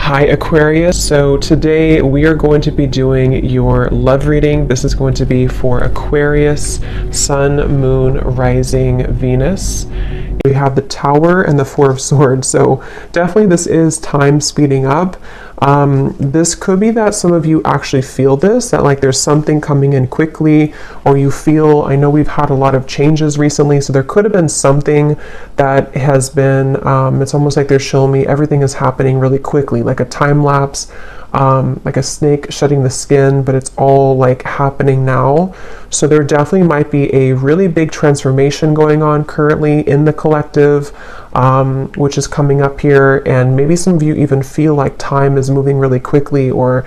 Hi Aquarius, so today we are going to be doing your love reading. This is going to be for Aquarius, Sun, Moon, Rising, Venus. We have the Tower and the Four of Swords, so definitely this is time speeding up. This could be that some of you actually feel this, that like there's something coming in quickly, or you feel, I know we've had a lot of changes recently, so there could have been something that has been, it's almost like they're showing me everything is happening really quickly, like a time lapse, like a snake shedding the skin, but it's all like happening now. So there definitely might be a really big transformation going on currently in the collective, which is coming up here, and maybe some of you even feel like time is moving really quickly, or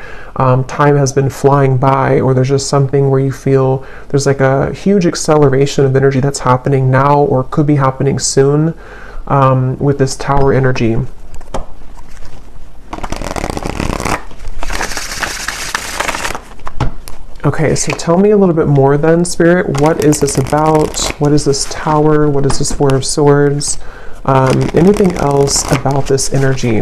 time has been flying by, or there's just something where you feel there's like a huge acceleration of energy that's happening now or could be happening soon with this Tower energy. Okay, so tell me a little bit more then, Spirit. What is this about? What is this Tower? What is this Four of Swords? Anything else about this energy?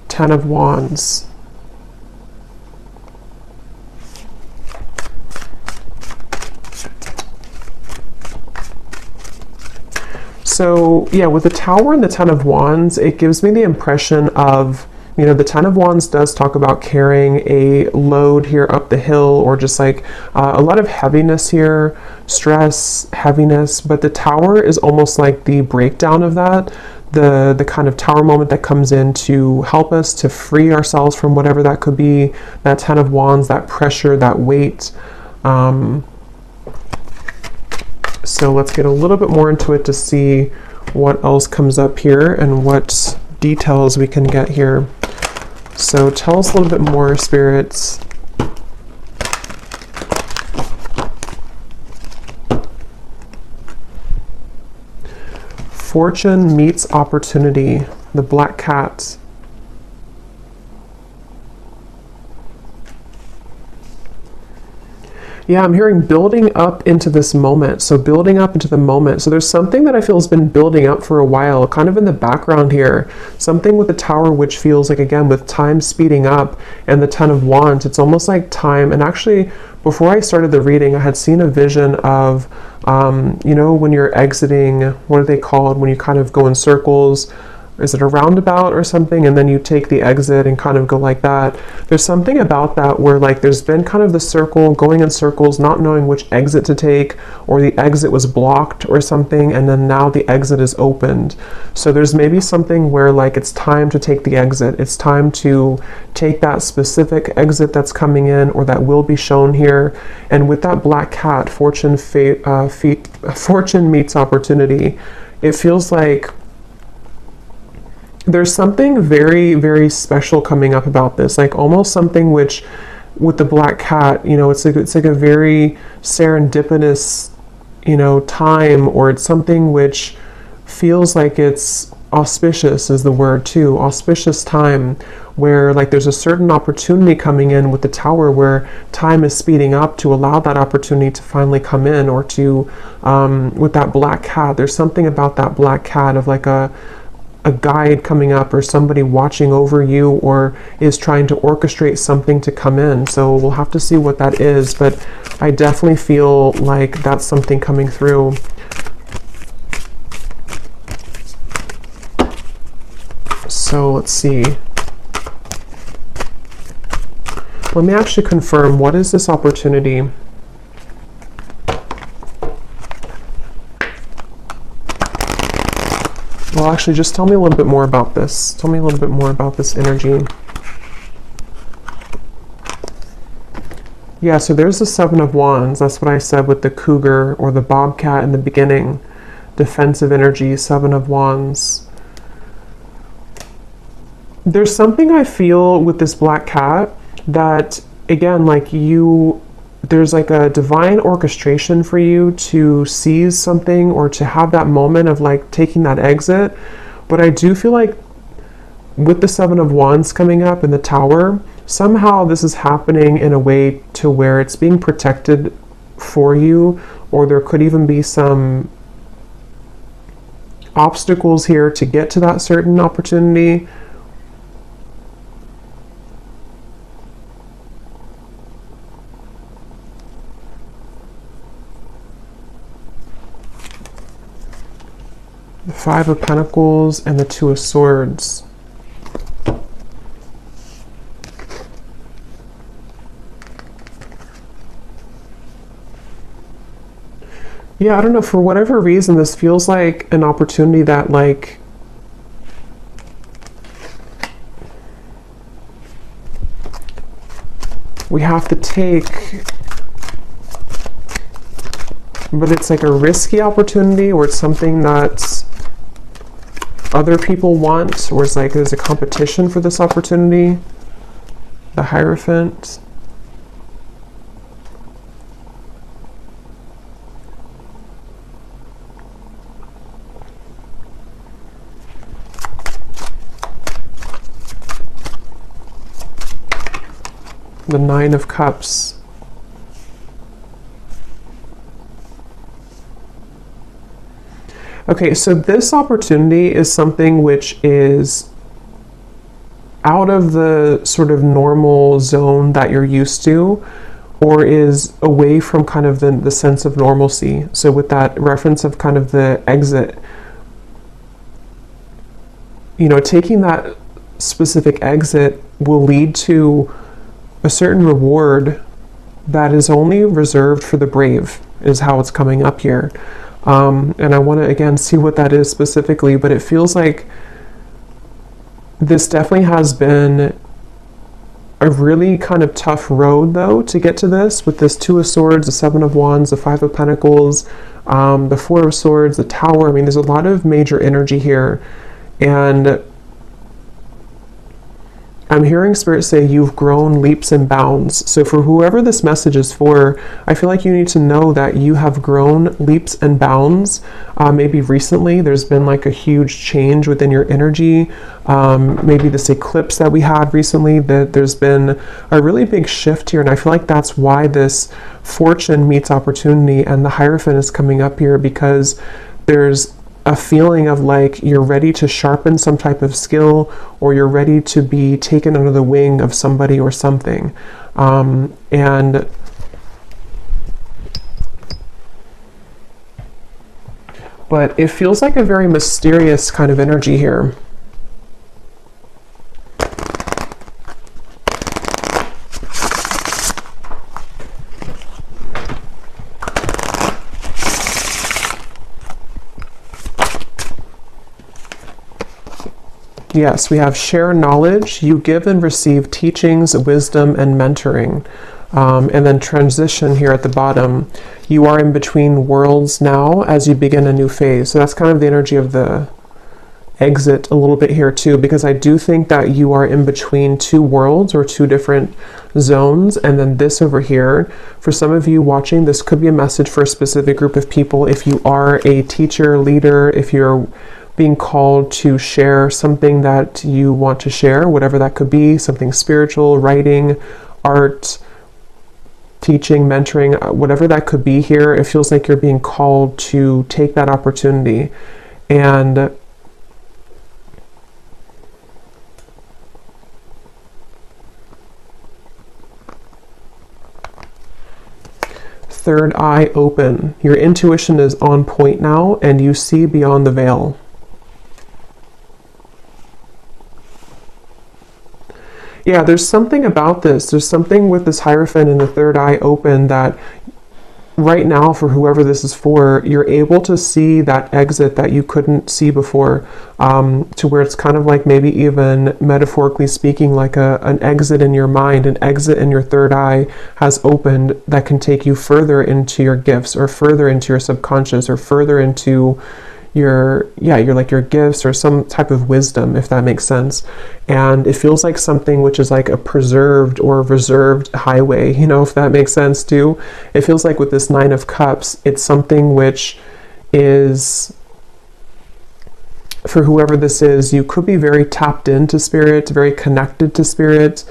Ten of Wands. So yeah, with the Tower and the Ten of Wands, it gives me the impression of, you know, the Ten of Wands does talk about carrying a load here up the hill, or just like a lot of heaviness here, stress, heaviness, but the Tower is almost like the breakdown of that. The kind of Tower moment that comes in to help us to free ourselves from whatever that could be, that Ten of Wands, that pressure, that weight. So let's get a little bit more into it to see what else comes up here and what details we can get here. So tell us a little bit more, spirits. Fortune meets opportunity, the Black Cat. Yeah, I'm hearing building up into this moment. So building up into the moment. So there's something that I feel has been building up for a while, kind of in the background here. Something with the Tower, which feels like, again, with time speeding up, and the Ten of Wands, it's almost like time. And actually, before I started the reading, I had seen a vision of, you know, when you're exiting, what are they called? When you kind of go in circles. Is it a roundabout or something? And then you take the exit and kind of go like that. There's something about that where like there's been kind of the circle, going in circles, not knowing which exit to take, or the exit was blocked or something, and then now the exit is opened. So there's maybe something where like it's time to take the exit. It's time to take that specific exit that's coming in, or that will be shown here. And with that Black Cat, fortune meets opportunity. It feels like there's something very, very special coming up about this, like almost something which, with the Black Cat, you know, it's like a very serendipitous, you know, time, or it's something which feels like it's auspicious is the word too, auspicious time, where like there's a certain opportunity coming in with the Tower, where time is speeding up to allow that opportunity to finally come in, or to, with that Black Cat, there's something about that Black Cat of like a guide coming up, or somebody watching over you, or is trying to orchestrate something to come in. So we'll have to see what that is, but I definitely feel like that's something coming through. So let's see. Let me actually confirm, what is this opportunity? Well, actually, just tell me a little bit more about this. Tell me a little bit more about this energy. Yeah, so there's the Seven of Wands. That's what I said with the cougar or the bobcat in the beginning. Defensive energy, Seven of Wands. There's something I feel with this Black Cat that, again, like you there's like a divine orchestration for you to seize something or to have that moment of like taking that exit. But I do feel like with the Seven of Wands coming up in the Tower, somehow this is happening in a way to where it's being protected for you, or there could even be some obstacles here to get to that certain opportunity. The Five of Pentacles and the Two of Swords. Yeah, I don't know, for whatever reason, this feels like an opportunity that like we have to take, but it's like a risky opportunity, or it's something that other people want, or it's like there's a competition for this opportunity. The Hierophant. The Nine of Cups. Okay, so this opportunity is something which is out of the sort of normal zone that you're used to, or is away from kind of the sense of normalcy. So with that reference of kind of the exit, you know, taking that specific exit will lead to a certain reward that is only reserved for the brave, is how it's coming up here. And I want to again see what that is specifically, but it feels like this definitely has been a really kind of tough road though to get to this, with this Two of Swords, the Seven of Wands, the Five of Pentacles, the Four of Swords, the Tower. I mean, there's a lot of major energy here, and I'm hearing Spirit say you've grown leaps and bounds. So for whoever this message is for, I feel like you need to know that you have grown leaps and bounds. Maybe recently there's been like a huge change within your energy. Maybe this eclipse that we had recently, that there's been a really big shift here. And I feel like that's why this fortune meets opportunity and the Hierophant is coming up here, because there's a feeling of like you're ready to sharpen some type of skill, or you're ready to be taken under the wing of somebody or something. And but it feels like a very mysterious kind of energy here. Yes, we have share knowledge. You give and receive teachings, wisdom, and mentoring. And then transition here at the bottom. You are in between worlds now as you begin a new phase. So that's kind of the energy of the exit a little bit here too, because I do think that you are in between two worlds or two different zones. And then this over here, for some of you watching, this could be a message for a specific group of people. If you are a teacher, leader, if you're being called to share something that you want to share, whatever that could be, something spiritual, writing, art, teaching, mentoring, whatever that could be here, it feels like you're being called to take that opportunity. And third eye open. Your intuition is on point now, and you see beyond the veil. Yeah, there's something about this. There's something with this Hierophant and the third eye open that right now, for whoever this is for, you're able to see that exit that you couldn't see before, to where it's kind of like maybe even metaphorically speaking, like an exit in your mind, an exit in your third eye has opened that can take you further into your gifts, or further into your subconscious, or further into your gifts or some type of wisdom, if that makes sense. And it feels like something which is like a preserved or reserved highway, if that makes sense too. It feels like with this Nine of Cups, it's something which is, for whoever this is, you could be very tapped into spirit, very connected to spirit.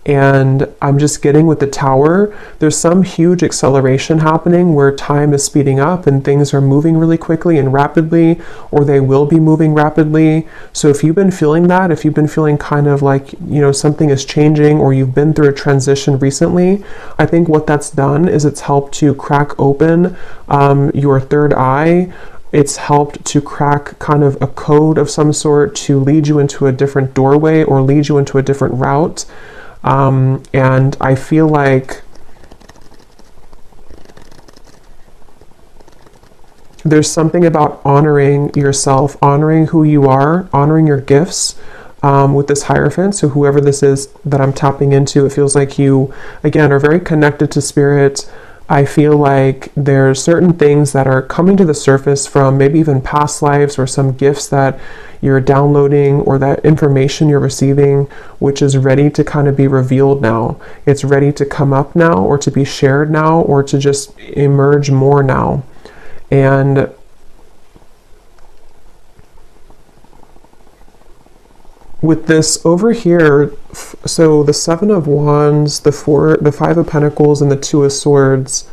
And I'm just getting with the Tower, there's some huge acceleration happening where time is speeding up and things are moving really quickly and rapidly, or they will be moving rapidly. So if you've been feeling that, if you've been feeling kind of like, something is changing, or you've been through a transition recently, I think what that's done is it's helped to crack open your third eye. It's helped to crack kind of a code of some sort to lead you into a different doorway or lead you into a different route. And I feel like there's something about honoring yourself, honoring who you are, honoring your gifts with this Hierophant. So whoever this is that I'm tapping into, it feels like you, again, are very connected to spirit. I feel like there's certain things that are coming to the surface from maybe even past lives, or some gifts that you're downloading, or that information you're receiving, which is ready to kind of be revealed now. It's ready to come up now, or to be shared now, or to just emerge more now. And with this over here, so the Seven of Wands, the Five of Pentacles, and the Two of Swords.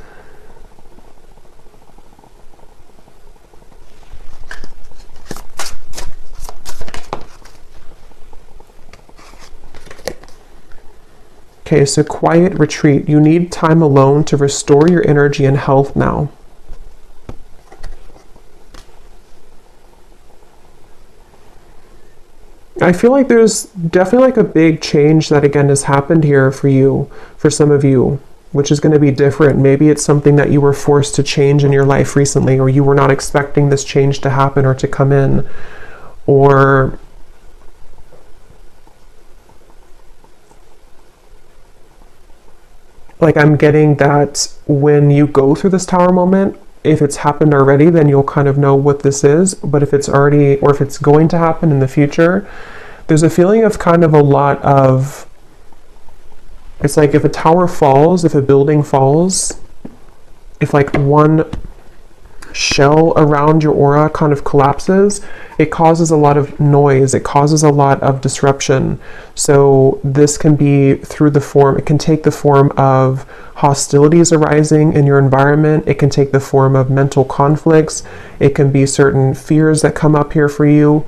Okay, so quiet retreat. You need time alone to restore your energy and health now. I feel like there's definitely like a big change that again has happened here for you, for some of you, which is going to be different. Maybe it's something that you were forced to change in your life recently, or you were not expecting this change to happen or to come in, or like I'm getting that when you go through this Tower moment, if it's happened already, then you'll kind of know what this is. But if it's already, or if it's going to happen in the future, there's a feeling of kind of a lot of, it's like if a tower falls, if a building falls, if like one shell around your aura kind of collapses, it causes a lot of noise, it causes a lot of disruption. So this can be through the form, it can take the form of hostilities arising in your environment, it can take the form of mental conflicts, it can be certain fears that come up here for you,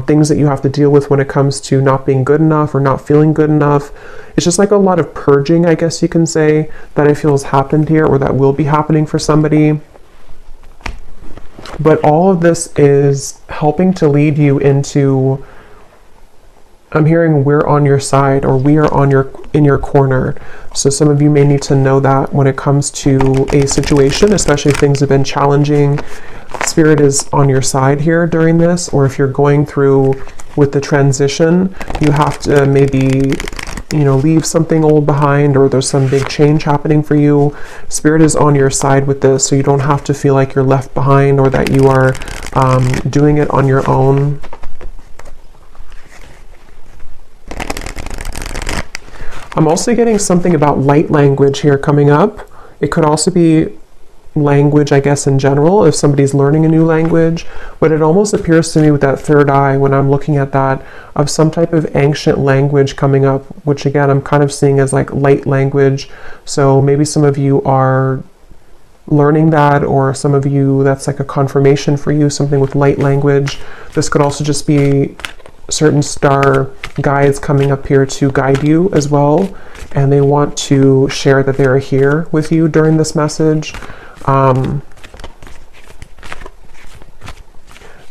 things that you have to deal with when it comes to not being good enough or not feeling good enough. It's just like a lot of purging, I guess you can say, that I feel has happened here, or that will be happening for somebody. But all of this is helping to lead you into, I'm hearing we're on your side, or we are in your corner. So some of you may need to know that when it comes to a situation, especially if things have been challenging, Spirit is on your side here during this. Or if you're going through with the transition, you have to maybe, leave something old behind, or there's some big change happening for you. Spirit is on your side with this, so you don't have to feel like you're left behind, or that you are doing it on your own. I'm also getting something about light language here coming up. It could also be language, I guess, in general, if somebody's learning a new language, but it almost appears to me with that third eye, when I'm looking at that, of some type of ancient language coming up, which again, I'm kind of seeing as like light language. So maybe some of you are learning that, or some of you, that's like a confirmation for you, something with light language. This could also just be certain star guides coming up here to guide you as well, and they want to share that they're here with you during this message.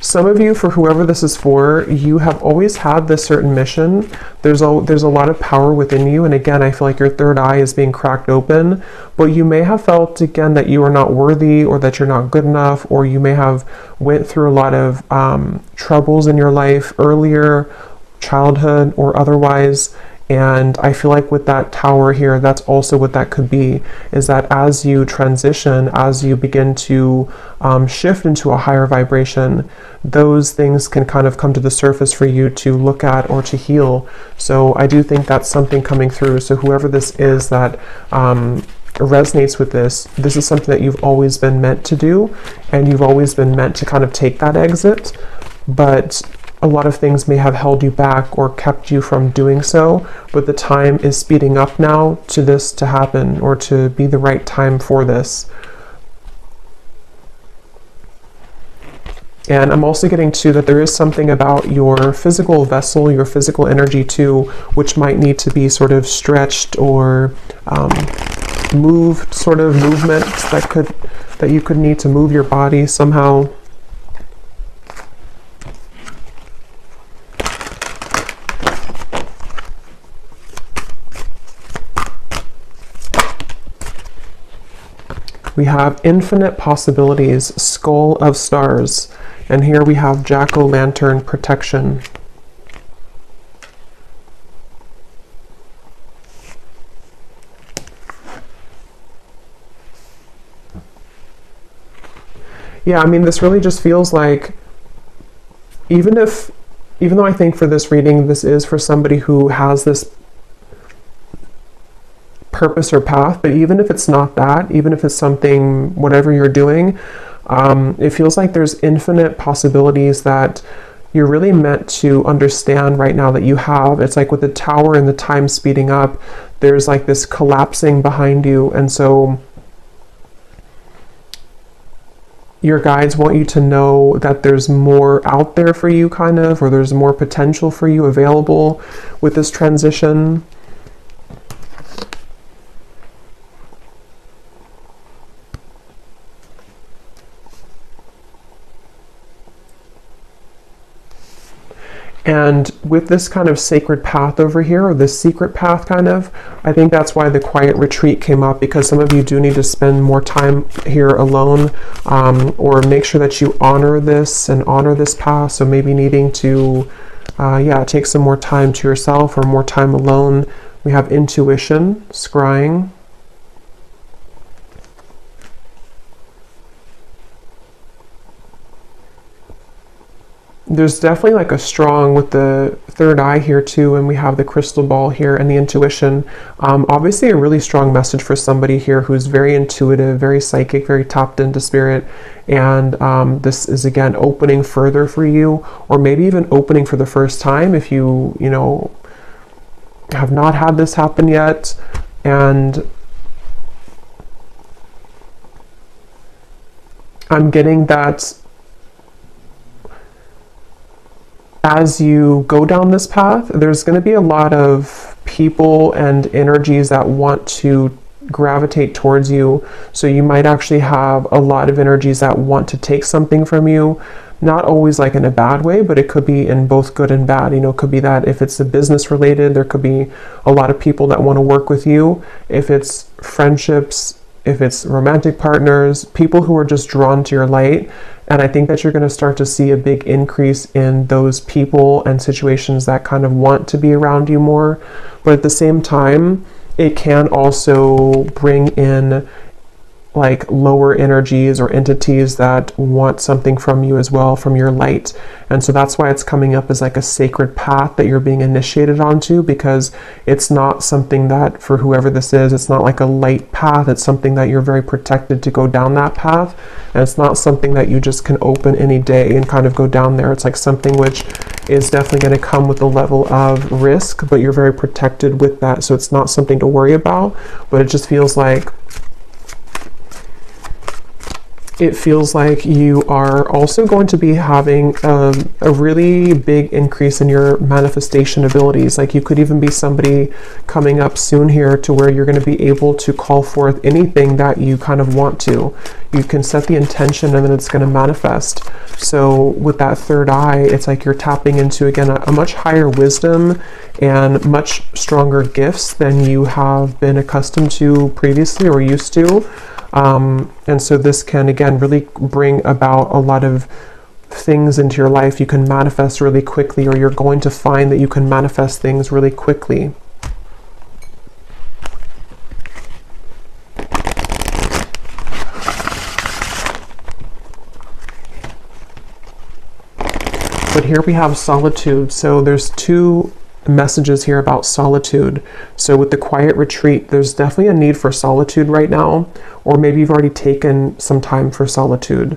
Some of you, for whoever this is for, you have always had this certain mission. There's a lot of power within you, and again, I feel like your third eye is being cracked open, but you may have felt again that you are not worthy, or that you're not good enough, or you may have went through a lot of troubles in your life earlier, childhood or otherwise, And I feel like with that tower here, that's also what that could be, is that as you transition, as you begin to shift into a higher vibration, those things can kind of come to the surface for you to look at or to heal. So I do think that's something coming through. So whoever this is that resonates with this is something that you've always been meant to do, and you've always been meant to kind of take that exit, but a lot of things may have held you back or kept you from doing so, but the time is speeding up now to this to happen, or to be the right time for this. And I'm also getting to that there is something about your physical vessel, your physical energy too, which might need to be sort of stretched or moved, sort of movements that you could need to move your body somehow. We have infinite possibilities, skull of stars, and here we have jack-o'-lantern protection. Yeah, I mean, this really just feels like, even though I think for this reading, this is for somebody who has this purpose or path, but even if it's not that, even if it's something, whatever you're doing, it feels like there's infinite possibilities that you're really meant to understand right now that you have. It's like with the tower and the time speeding up, there's like this collapsing behind you, and so your guides want you to know that there's more out there for you, kind of, or there's more potential for you available with this transition. And with this kind of sacred path over here, or this secret path kind of, I think that's why the quiet retreat came up, because some of you do need to spend more time here alone, or make sure that you honor this and honor this path. So maybe needing to, take some more time to yourself or more time alone. We have intuition, scrying. There's definitely like a strong with the third eye here too, and we have the crystal ball here and the intuition. Obviously a really strong message for somebody here who's very intuitive, very psychic, very tapped into spirit. And this is again opening further for you, or maybe even opening for the first time if you have not had this happen yet. And I'm getting that as you go down this path, there's going to be a lot of people and energies that want to gravitate towards you. So you might actually have a lot of energies that want to take something from you. Not always like in a bad way, but it could be in both good and bad. It could be that if it's a business related, there could be a lot of people that want to work with you. If it's friendships, if it's romantic partners, people who are just drawn to your light. And I think that you're going to start to see a big increase in those people and situations that kind of want to be around you more. But at the same time, it can also bring in like lower energies or entities that want something from you as well, from your light. And so that's why it's coming up as like a sacred path that you're being initiated onto, because it's not something that, for whoever this is, it's not like a light path. It's something that you're very protected to go down that path. And it's not something that you just can open any day and kind of go down there. It's like something which is definitely going to come with a level of risk, but you're very protected with that. So it's not something to worry about, but it just feels like you are also going to be having a really big increase in your manifestation abilities. Like you could even be somebody coming up soon here to where you're going to be able to call forth anything that you kind of want to. You can set the intention and then it's going to manifest. So with that third eye, it's like you're tapping into, again, a much higher wisdom and much stronger gifts than you have been accustomed to previously or used to. And so this can, again, really bring about a lot of things into your life. You can manifest really quickly, or you're going to find that you can manifest things really quickly. But here we have solitude. So there's two messages here about solitude. So with the quiet retreat, there's definitely a need for solitude right now, or maybe you've already taken some time for solitude.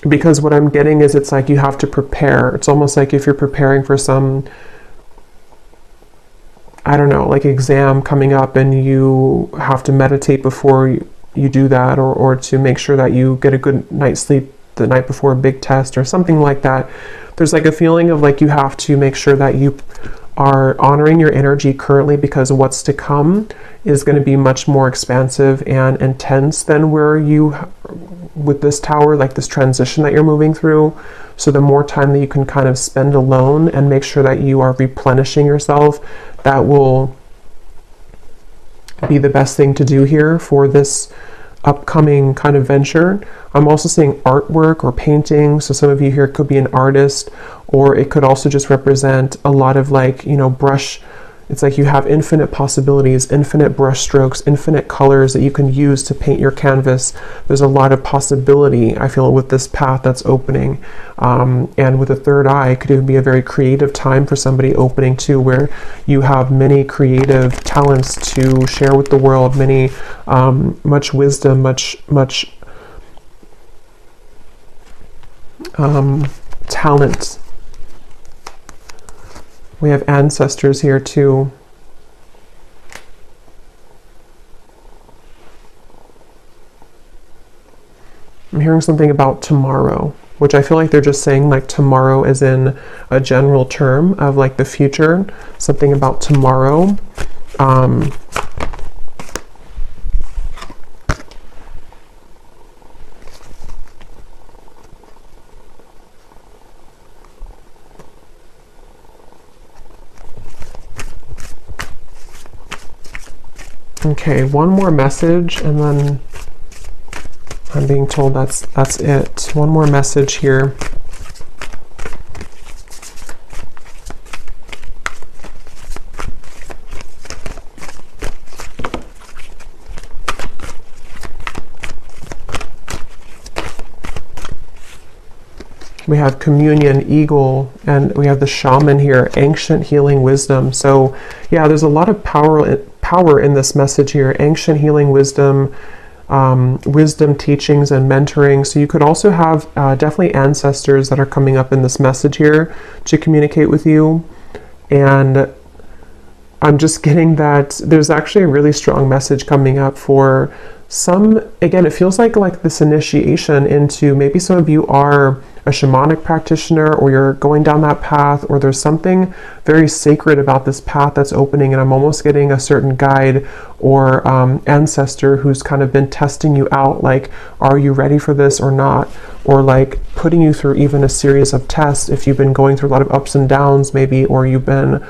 Because what I'm getting is it's like you have to prepare. It's almost like if you're preparing for some, I don't know, like exam coming up, and you have to meditate before you do that, or to make sure that you get a good night's sleep the night before a big test or something like that. There's like a feeling of like you have to make sure that you are honoring your energy currently, because what's to come is going to be much more expansive and intense than where you, with this tower, like this transition that you're moving through. So the more time that you can kind of spend alone and make sure that you are replenishing yourself, that will be the best thing to do here for this upcoming kind of venture. I'm also seeing artwork or painting. So some of you here could be an artist, or it could also just represent a lot of like, you know, brush. It's like you have infinite possibilities, infinite brush strokes, infinite colors that you can use to paint your canvas. There's a lot of possibility, I feel, with this path that's opening. And with a third eye, it could even be a very creative time for somebody opening too, where you have many creative talents to share with the world, many, much wisdom, much talent. We have ancestors here too. I'm hearing something about tomorrow, which I feel like they're just saying like tomorrow as in a general term of like the future, something about tomorrow. Okay, one more message, and then I'm being told that's it. One more message here. We have communion, eagle, and we have the shaman here, ancient healing wisdom. So yeah, there's a lot of power in this message here. Ancient healing wisdom, wisdom teachings and mentoring. So you could also have definitely ancestors that are coming up in this message here to communicate with you. And I'm just getting that there's actually a really strong message coming up for some. Again, it feels like this initiation into, maybe some of you are a shamanic practitioner, or you're going down that path, or there's something very sacred about this path that's opening, and I'm almost getting a certain guide or ancestor who's kind of been testing you out, like, are you ready for this or not? Or like putting you through even a series of tests if you've been going through a lot of ups and downs maybe, or you've been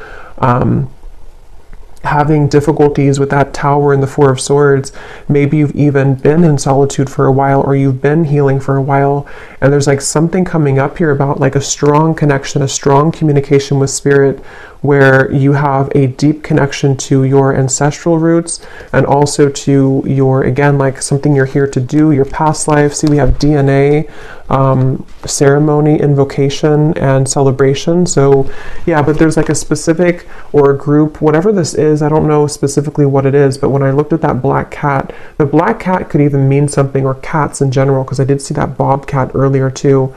having difficulties with that tower and the Four of Swords. Maybe you've even been in solitude for a while, or you've been healing for a while, and there's like something coming up here about like a strong connection, a strong communication with spirit, where you have a deep connection to your ancestral roots, and also to your, again, like something you're here to do, your past life. See, we have DNA, ceremony, invocation, and celebration. So yeah, but there's like a specific, or a group, whatever this is, I don't know specifically what it is, but when I looked at that black cat, the black cat could even mean something, or cats in general, because I did see that bobcat earlier too.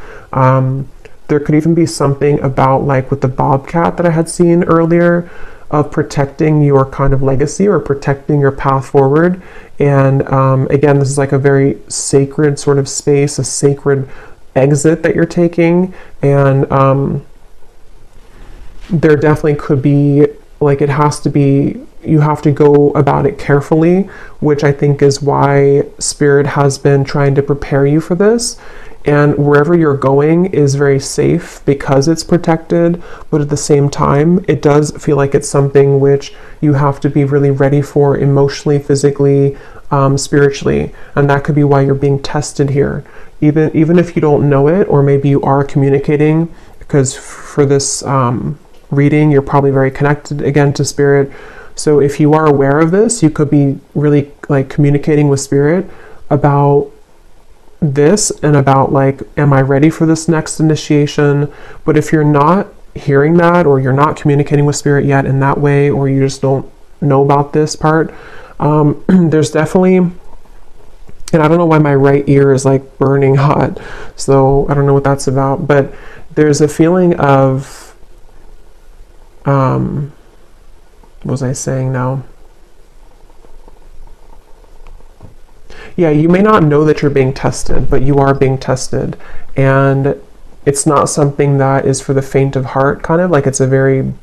There could even be something about, like with the bobcat that I had seen earlier, of protecting your kind of legacy, or protecting your path forward. And again, this is like a very sacred sort of space, a sacred exit that you're taking. And there definitely could be, like, it has to be, you have to go about it carefully, which I think is why Spirit has been trying to prepare you for this. And wherever you're going is very safe because it's protected, but at the same time, it does feel like it's something which you have to be really ready for emotionally, physically, spiritually. And that could be why you're being tested here. Even if you don't know it, or maybe you are communicating, because for this reading, you're probably very connected again to Spirit. So if you are aware of this, you could be really like communicating with Spirit about this and about like, am I ready for this next initiation? But if you're not hearing that, or you're not communicating with spirit yet in that way, or you just don't know about this part, there's definitely, and I don't know why my right ear is like burning hot, so I don't know what that's about, but there's a feeling of, what was I saying now? Yeah, you may not know that you're being tested, but you are being tested. And it's not something that is for the faint of heart, kind of like it's a very,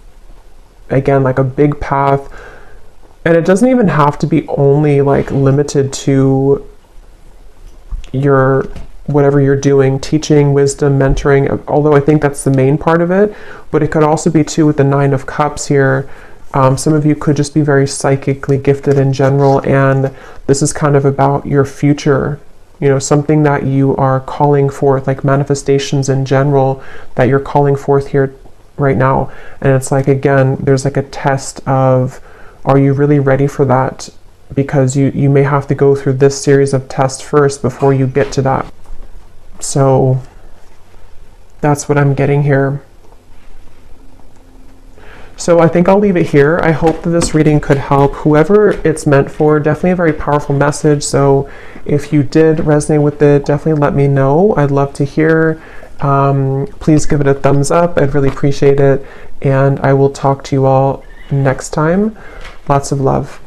again, like a big path. And it doesn't even have to be only like limited to your, whatever you're doing, teaching, wisdom, mentoring, although I think that's the main part of it. But it could also be too with the Nine of Cups here. Some of you could just be very psychically gifted in general, and this is kind of about your future, you know, something that you are calling forth, like manifestations in general that you're calling forth here right now. And it's like, again, there's like a test of, are you really ready for that? Because you may have to go through this series of tests first before you get to that. So that's what I'm getting here. So I think I'll leave it here. I hope that this reading could help whoever it's meant for. Definitely a very powerful message. So if you did resonate with it, definitely let me know. I'd love to hear. Please give it a thumbs up. I'd really appreciate it. And I will talk to you all next time. Lots of love.